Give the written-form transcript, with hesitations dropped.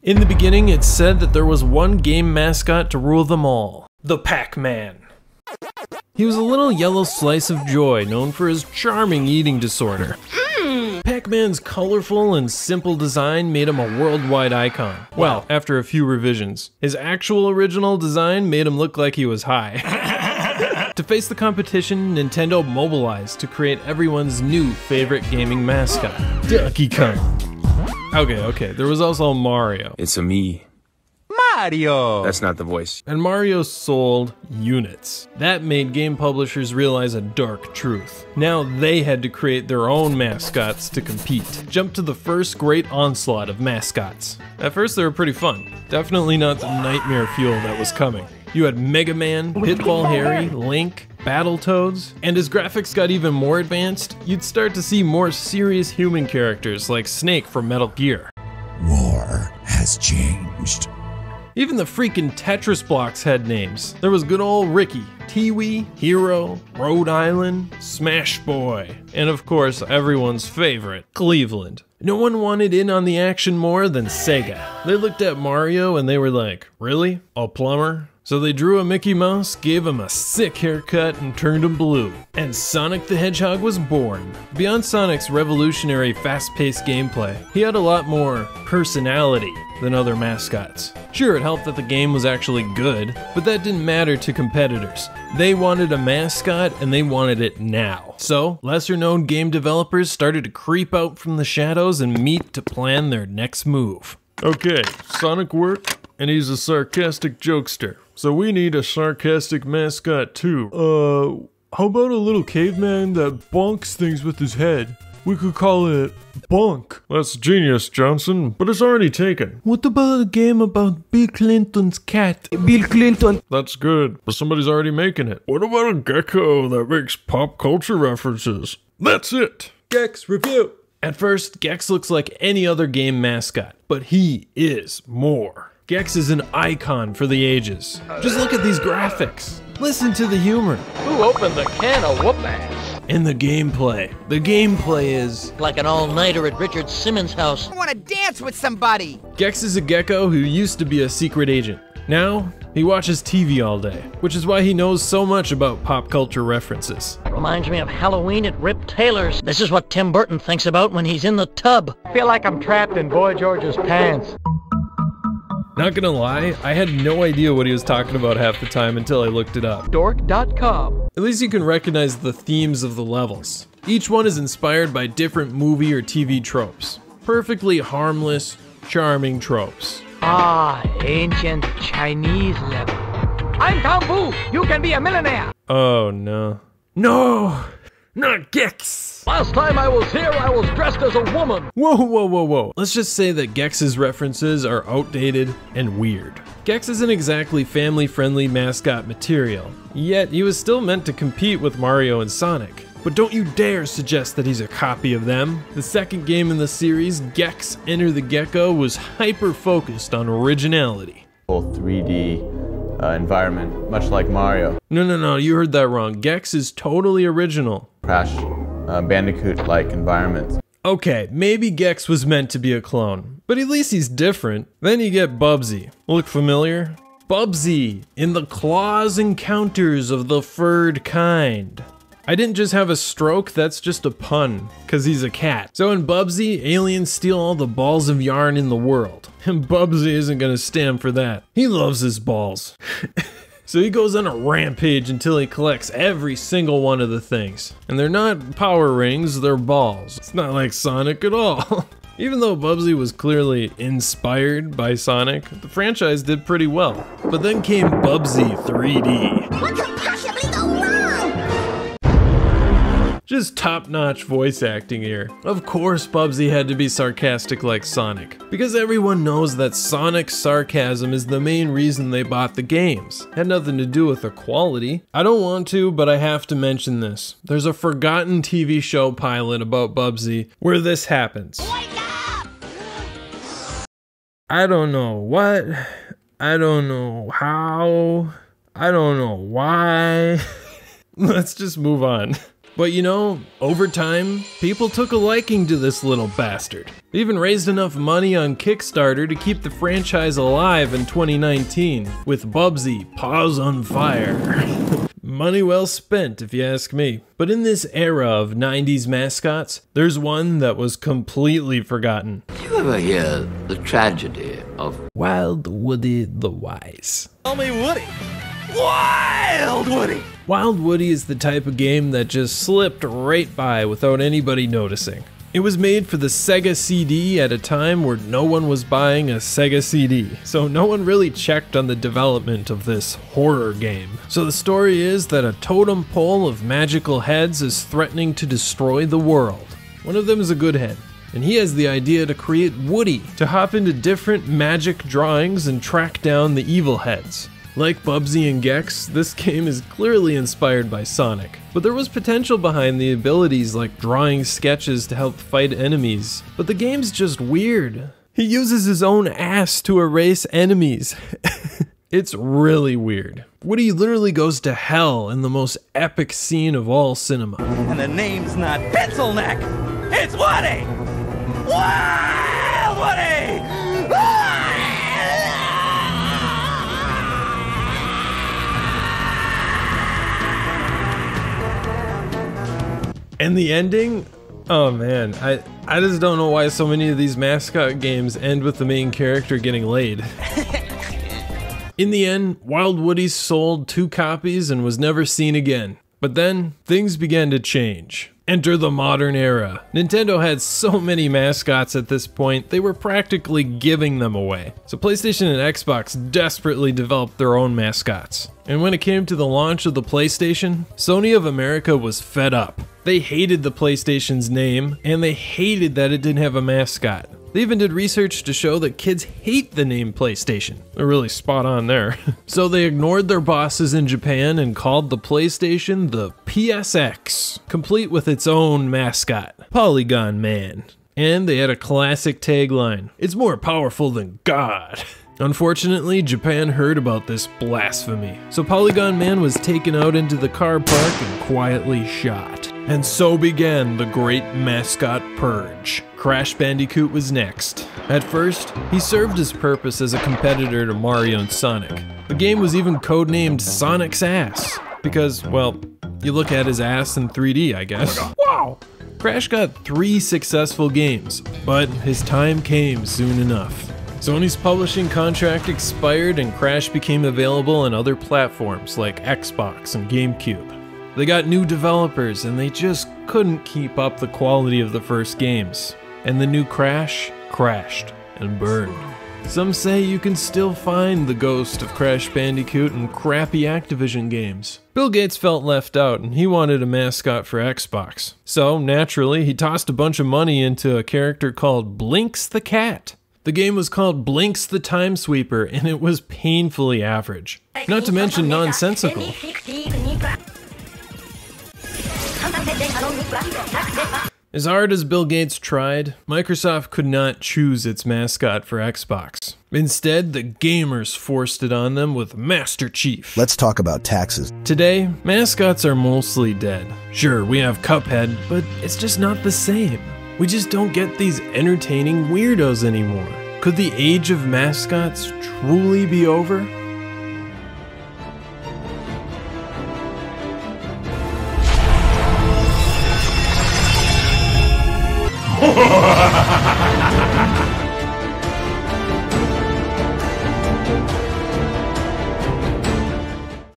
In the beginning, it's said that there was one game mascot to rule them all, the Pac-Man. He was a little yellow slice of joy known for his charming eating disorder. Pac-Man's colorful and simple design made him a worldwide icon. Well, after a few revisions. His actual original design made him look like he was high. To face the competition, Nintendo mobilized to create everyone's new favorite gaming mascot, Donkey Kong. Okay, there was also Mario. It's a me. Mario! That's not the voice. And Mario sold units. That made game publishers realize a dark truth. Now they had to create their own mascots to compete. Jump to the first great onslaught of mascots. At first they were pretty fun. Definitely not the nightmare fuel that was coming. You had Mega Man, Pitfall Harry, Link, Battletoads, and as graphics got even more advanced, you'd start to see more serious human characters like Snake from Metal Gear. War has changed. Even the freaking Tetris blocks had names. There was good old Ricky, Tiwi, Hero, Rhode Island, Smash Boy, and of course everyone's favorite, Cleveland. No one wanted in on the action more than Sega. They looked at Mario and they were like, really? A plumber? So they drew a Mickey Mouse, gave him a sick haircut, and turned him blue. And Sonic the Hedgehog was born. Beyond Sonic's revolutionary fast-paced gameplay, he had a lot more personality than other mascots. Sure, it helped that the game was actually good, but that didn't matter to competitors. They wanted a mascot and they wanted it now. So, lesser-known game developers started to creep out from the shadows and meet to plan their next move. Okay, Sonic worked, and he's a sarcastic jokester. So we need a sarcastic mascot too. How about a little caveman that bonks things with his head? We could call it Bonk. That's genius, Johnson, but it's already taken. What about a game about Bill Clinton's cat? Bill Clinton. That's good, but somebody's already making it. What about a gecko that makes pop culture references? That's it. Gex review. At first, Gex looks like any other game mascot, but he is more. Gex is an icon for the ages. Just look at these graphics. Listen to the humor. Who opened the can of whoop-ass? And the gameplay. The gameplay is like an all-nighter at Richard Simmons' house. I want to dance with somebody. Gex is a gecko who used to be a secret agent. Now, he watches TV all day, which is why he knows so much about pop culture references. Reminds me of Halloween at Rip Taylor's. This is what Tim Burton thinks about when he's in the tub. I feel like I'm trapped in Boy George's pants. Not gonna lie, I had no idea what he was talking about half the time until I looked it up. Dork.com. At least you can recognize the themes of the levels. Each one is inspired by different movie or TV tropes. Perfectly harmless, charming tropes. Ah, ancient Chinese level. I'm Kung Fu. You can be a millionaire. Oh no. No! Not Gex! Last time I was here, I was dressed as a woman. Whoa. Let's just say that Gex's references are outdated and weird. Gex isn't exactly family-friendly mascot material, yet he was still meant to compete with Mario and Sonic. But don't you dare suggest that he's a copy of them. The second game in the series, Gex Enter the Gecko, was hyper-focused on originality. 3D environment, much like Mario. No, you heard that wrong. Gex is totally original. Crash Bandicoot-like environment. Okay, maybe Gex was meant to be a clone, but at least he's different. Then you get Bubsy. Look familiar? Bubsy in the Claws Encounters of the Furred Kind. I didn't just have a stroke, that's just a pun, cause he's a cat. So in Bubsy, aliens steal all the balls of yarn in the world. And Bubsy isn't gonna stand for that. He loves his balls. So he goes on a rampage until he collects every single one of the things. And they're not power rings, they're balls. It's not like Sonic at all. Even though Bubsy was clearly inspired by Sonic, the franchise did pretty well. But then came Bubsy 3D. What could possibly go wrong? Just top-notch voice acting here. Of course Bubsy had to be sarcastic like Sonic, because everyone knows that Sonic's sarcasm is the main reason they bought the games. Had nothing to do with the quality. I don't want to, but I have to mention this. There's a forgotten TV show pilot about Bubsy where this happens. Wake up! I don't know what, I don't know how, I don't know why. Let's just move on. But you know, over time, people took a liking to this little bastard. They even raised enough money on Kickstarter to keep the franchise alive in 2019 with Bubsy Paws on Fire. Money well spent, if you ask me. But in this era of 90s mascots, there's one that was completely forgotten. Did you ever hear the tragedy of Wild Woody the Wise. Call me Woody. Wild Woody! Wild Woody is the type of game that just slipped right by without anybody noticing. It was made for the Sega CD at a time where no one was buying a Sega CD, so no one really checked on the development of this horror game. So the story is that a totem pole of magical heads is threatening to destroy the world. One of them is a good head, and he has the idea to create Woody to hop into different magic drawings and track down the evil heads. Like Bubsy and Gex, this game is clearly inspired by Sonic, but there was potential behind the abilities like drawing sketches to help fight enemies, but the game's just weird. He uses his own ass to erase enemies. It's really weird. Woody literally goes to hell in the most epic scene of all cinema. And the name's not Pencil Neck, it's Woody! Wild Woody! And the ending? Oh man, I just don't know why so many of these mascot games end with the main character getting laid. In the end, Wild Woody sold 2 copies and was never seen again. But then, things began to change. Enter the modern era. Nintendo had so many mascots at this point, they were practically giving them away. So PlayStation and Xbox desperately developed their own mascots. And when it came to the launch of the PlayStation, Sony of America was fed up. They hated the PlayStation's name, and they hated that it didn't have a mascot. They even did research to show that kids hate the name PlayStation. They're really spot on there. So they ignored their bosses in Japan and called the PlayStation the PSX, complete with its own mascot, Polygon Man. And they had a classic tagline, "It's more powerful than God." Unfortunately, Japan heard about this blasphemy, so Polygon Man was taken out into the car park and quietly shot. And so began the great mascot purge. Crash Bandicoot was next. At first, he served his purpose as a competitor to Mario and Sonic. The game was even codenamed Sonic's Ass, because, well, you look at his ass in 3D, I guess. Wow! Crash got 3 successful games, but his time came soon enough. Sony's publishing contract expired and Crash became available on other platforms like Xbox and GameCube. They got new developers and they just couldn't keep up the quality of the first games. And the new Crash crashed and burned. Some say you can still find the ghost of Crash Bandicoot in crappy Activision games. Bill Gates felt left out and he wanted a mascot for Xbox. So naturally, he tossed a bunch of money into a character called Blinks the Cat. The game was called Blinks the Time Sweeper, and it was painfully average. Not to mention nonsensical. As hard as Bill Gates tried, Microsoft could not choose its mascot for Xbox. Instead, the gamers forced it on them with Master Chief. Let's talk about taxes. Today, mascots are mostly dead. Sure, we have Cuphead, but it's just not the same. We just don't get these entertaining weirdos anymore. Could the age of mascots truly be over?